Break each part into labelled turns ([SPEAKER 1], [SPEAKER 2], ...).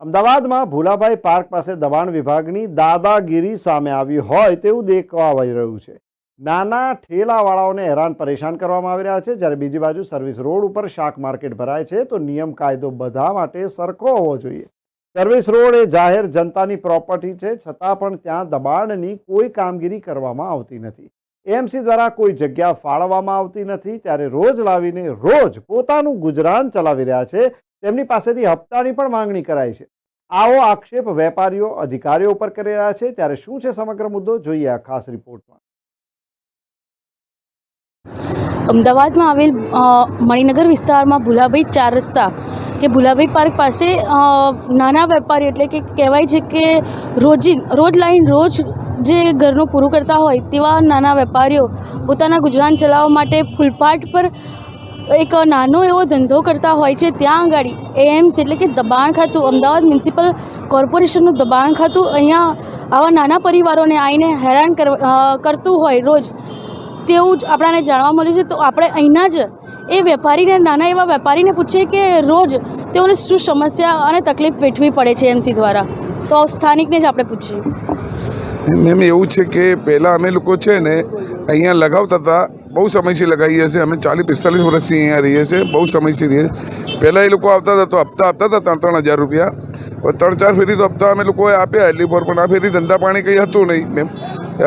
[SPEAKER 1] અમદાવાદમાં ભુલાભાઈ પાર્ક પાસે દબાણ વિભાગની દાદાગીરી સામે આવી હોય તેવું દેખાઈ રહ્યું છે। નાના ઠેલાવાળાઓને હેરાન પરેશાન કરવામાં આવી રહ્યા છે, જ્યારે બીજી બાજુ સર્વિસ રોડ ઉપર શાક માર્કેટ ભરાય છે તો નિયમ કાયદો બધા માટે સરખો હોવો જોઈએ। સર્વિસ રોડ એ જાહેર જનતાની પ્રોપર્ટી છે, છતાં પણ ત્યાં દબાણની કોઈ કામગીરી કરવામાં આવતી નથી। એએમસી દ્વારા કોઈ જગ્યા ફાળવવામાં આવતી નથી, ત્યારે રોજ લાવીને રોજ પોતાનું ગુજરાન ચલાવી રહ્યા છે તેમની પાસેથી હપ્તાની પણ માંગણી કરાઈ છે। આવો આક્ષેપ વેપારીઓ અધિકારીઓ ઉપર કરી રહ્યા છે, ત્યારે શું છે સમગ્ર મુદ્દો, જોઈએ આ ખાસ રિપોર્ટમાં।
[SPEAKER 2] અમદાવાદમાં આવેલ મણિનગર વિસ્તારમાં ભુલાભાઈ 4 રસ્તા કે ભુલાભાઈ પાર્ક પાસે નાના વેપારી એટલે કે કહેવાય છે કે રોજ લાઈન રોજ જે ઘરનું પૂરું કરતા હોય તેવા નાના વેપારીઓ પોતાના ગુજરાન ચલાવવા માટે ફૂટપાથ પર એક નાનો એવો ધંધો કરતા હોય છે। ત્યાં આગળ એએમસી એટલે કે દબાણ ખાતું, અમદાવાદ મ્યુનિસિપલ કોર્પોરેશનનું દબાણ ખાતું અહીંયા આવા નાના પરિવારોને આવીને હેરાન કરતું હોય રોજ, તેવું જ આપણાને જાણવા મળ્યું છે। તો આપણે અહીંના જ એ વેપારીને, નાના એવા વેપારીને પૂછીએ કે રોજ તેઓને શું સમસ્યા અને તકલીફ વેઠવી પડે છે એમસી દ્વારા, તો સ્થાનિકને જ આપણે પૂછીએ।
[SPEAKER 3] મેમ એવું છે કે પહેલાં અમે લોકો છે ને અહીંયા લગાવતા હતા, બહુ સમયથી લગાવીએ છીએ, અમે 40-45 વર્ષથી અહીંયા રહીએ છીએ, બહુ સમયથી રહીએ। પહેલાં એ લોકો આવતા હતા તો હપ્તા આપતા હતા 3-3 હજાર રૂપિયા, 3-4 ફેરી તો હપ્તા અમે લોકોએ આપ્યા એટલી પર, પણ આ ફેરી ધંધા પાણી કંઈ હતું નહીં મેમ।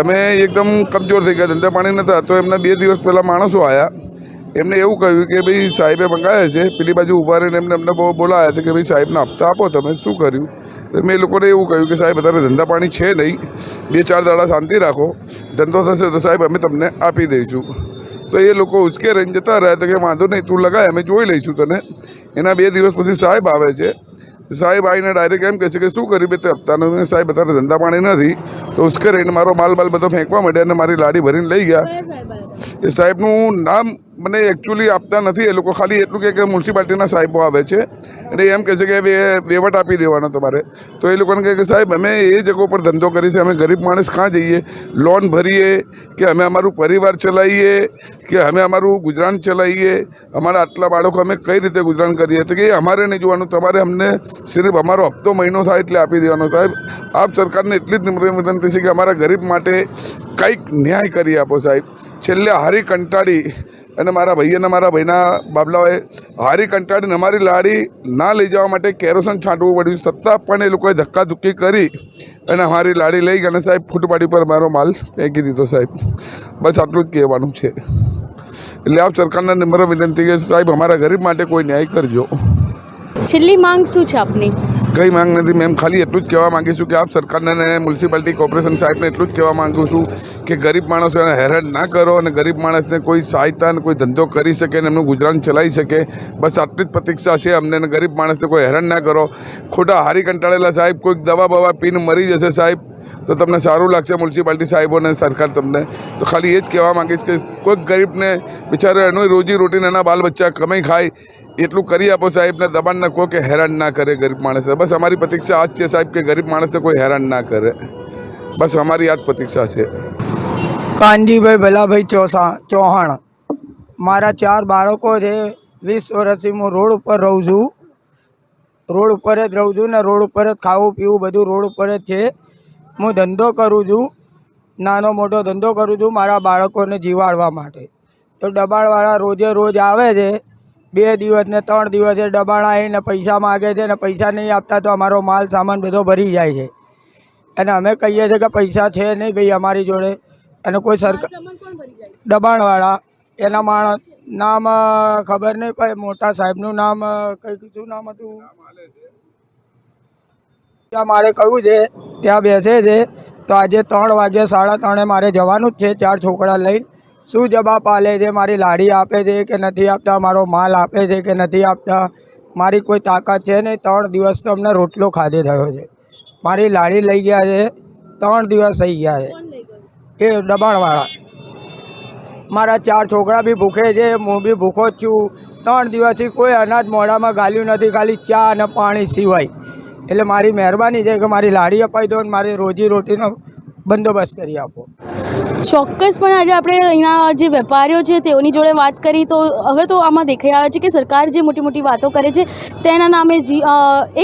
[SPEAKER 3] અમે એકદમ કમજોર થઈ ગયા, ધંધા પાણી નહોતા। તો એમના 2 દિવસ પહેલાં માણસો આવ્યા, એમને એવું કહ્યું કે ભાઈ સાહેબે મંગાવ્યા છે, પેલી બાજુ ઊભા રહીને એમને બહુ બોલાવ્યા હતા કે ભાઈ સાહેબના હપ્તા આપો। તમે શું કર્યું? મેં લોકોને એવું કહ્યું કે સાહેબ અત્યારે ધંધા પાણી છે નહીં, 2-4 દાડા શાંતિ રાખો, ધંધો થશે તો સાહેબ અમે તમને આપી દઈશું। તો એ લોકો ઉચકે રહીને જતા રહ્યા તો કે વાંધો નહીં, તું લગાય, અમે જોઈ લઈશું તને। એના 2 દિવસ પછી સાહેબ આવે છે, સાહેબ આવીને ડાયરેક્ટ એમ કહે છે કે શું કર્યું બે તે હપ્તાનું? સાહેબ અત્યારે ધંધા પાણી નથી, તો ઉચકે રહીને મારો માલ બધો ફેંકવા માંડ્યા અને મારી લાડી ભરીને લઈ ગયા। એ સાહેબનું નામ મને એકચ્યુઅલી આપતા નથી, એ લોકો ખાલી એટલું કે મ્યુનિસિપાલિટીના સાહેબો આવે છે અને એમ કહે છે કે વહીવટ આપી દેવાનો તમારે। તો એ લોકોને કહે કે સાહેબ અમે એ જગ્યા પર ધંધો કરીએ છીએ, અમે ગરીબ માણસ ક્યાં જઈએ, લોન ભરીએ કે અમે અમારું પરિવાર ચલાવીએ કે અમે અમારું ગુજરાન ચલાવીએ, અમારા આટલા બાળકો અમે કઈ રીતે ગુજરાન કરીએ? તો કે અમારે નહીં જોવાનું, તમારે અમને સિર્ફ અમારો હપ્તો મહિનો થાય એટલે આપી દેવાનો। સાહેબ આપ સરકારને એટલી જ નમ્ર વિનંતી છે કે અમારા ગરીબ માટે કંઈક ન્યાય કરી આપો સાહેબ। છેલ્લે હારી કંટાળી અને મારા ભાઈ અને મારા ભાઈના બાબલાઓએ હારી કંટાળીને અમારી લાડી ના લઈ જવા માટે કેરોસીન છાંટવું પડ્યું, છતાં પણ એ લોકોએ ધક્કાધુક્કી કરી અને અમારી લાડી લઈ ગયા અને સાહેબ ફૂટપાટી પર મારો માલ ફેંકી દીધો સાહેબ। બસ આટલું જ કહેવાનું છે। એટલે આપ સરકારને નમ્ર વિનંતી કે સાહેબ અમારા ગરીબ માટે કોઈ ન્યાય કરજો।
[SPEAKER 2] છેલ્લી માંગ શું છે આપની?
[SPEAKER 3] કંઈ માંગ નથી મેમ, ખાલી એટલું જ કહેવા માંગીશું કે આપ સરકારને અને મ્યુનિસિપાલિટી કોર્પોરેશન સાહેબને એટલું જ કહેવા માગું છું કે ગરીબ માણસોને હેરાન ના કરો અને ગરીબ માણસને કોઈ સહાયતા અને કોઈ ધંધો કરી શકે અને એમનું ગુજરાન ચલાવી શકે, બસ આટલી જ પ્રતીક્ષા છે અમને। અને ગરીબ માણસને કોઈ હેરાન ના કરો। ખોટા હારી કંટાળેલા સાહેબ કોઈક દવા બવા પીને મરી જશે સાહેબ તો તમને સારું લાગશે મ્યુનિસિપાલિટી સાહેબોને, સરકાર તમને। તો ખાલી એ જ કહેવા માંગીશ કે કોઈક ગરીબને બિચારો એનું રોજી રોટીને એના બાલ બચ્ચા કમાઈ ખાય એટલું કરી આપો સાહેબને, દબાણ ના કહો કે હેરાન ના કરે ગરીબ માણસને। બસ અમારી પ્રતીક્ષા આ જ છે સાહેબ કે ગરીબ માણસને કોઈ હેરાન ના કરે, બસ અમારી આ જ પ્રતીક્ષા છે।
[SPEAKER 4] કાનજીભાઈ ભલાભાઈ ચૌહાણ, મારા 4 બાળકો છે। 20 વર્ષથી હું રોડ ઉપર રહું છું, રોડ ઉપર જ રહું છું ને રોડ ઉપર જ ખાવું પીવું બધું રોડ ઉપર જ છે। હું ધંધો કરું છું, નાનો મોટો ધંધો કરું છું મારા બાળકોને જીવાડવા માટે। તો દબાણવાળા રોજે રોજ આવે છે, 2 દિવસ ને 3 દિવસે દબાણ આવીને પૈસા માગે છે અને પૈસા નહીં આપતા તો અમારો માલ સામાન બધો ભરી જાય છે અને અમે કહીએ છીએ કે પૈસા છે નહીં ભાઈ અમારી જોડે, અને કોઈ સરકાર દબાણવાળા એના માણસ નામ ખબર નહીં પડે, મોટા સાહેબનું નામ કઈ શું નામ હતું, ત્યાં મારે કહ્યું છે ત્યાં બેસે છે। તો આજે 3 વાગે 3:30 મારે જવાનું જ છે 4 છોકરા લઈને। શું જવાબ આલે છે? મારી લાડી આપે છે કે નથી આપતા, મારો માલ આપે છે કે નથી આપતા, મારી કોઈ તાકાત છે નહીં। 3 દિવસ તો અમને રોટલો ખાધે થયો છે, મારી લાડી લઈ ગયા છે, 3 દિવસ થઈ ગયા છે એ દબાણવાળા। મારા 4 છોકરા બી ભૂખે છે, હું બી ભૂખો જ છું। 3 દિવસથી કોઈ અનાજ મોઢામાં ગાલ્યું નથી, ખાલી ચા અને પાણી સિવાય। એટલે મારી મહેરબાની છે કે મારી લાડી અપાઈ દો અને મારી રોજી રોટીનો બંદોબસ્ત કરી આપો।
[SPEAKER 2] ચોક્કસપણે આજે આપણે અહીંના જે વેપારીઓ છે તેઓની જોડે વાત કરી તો હવે તો આમાં દેખાઈ આવે છે કે સરકાર જે મોટી મોટી વાતો કરે છે તેના નામે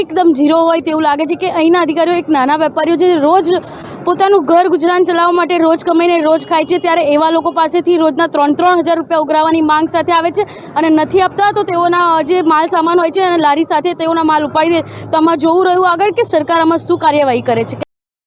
[SPEAKER 2] એકદમ ઝીરો હોય તેવું લાગે છે કે અહીંના અધિકારીઓ એક નાના વેપારીઓ જે રોજ પોતાનું ઘર ગુજરાન ચલાવવા માટે રોજ કમાઈને રોજ ખાય છે ત્યારે એવા લોકો પાસેથી રોજના 3,000 રૂપિયા ઉઘરાવવાની માંગ સાથે આવે છે અને નથી આપતા તો તેઓના જે માલ સામાન હોય છે અને લારી સાથે તેઓના માલ ઉપાડી દે. તો આમાં જોવું રહ્યું આગળ કે સરકાર આમાં શું કાર્યવાહી કરે છે.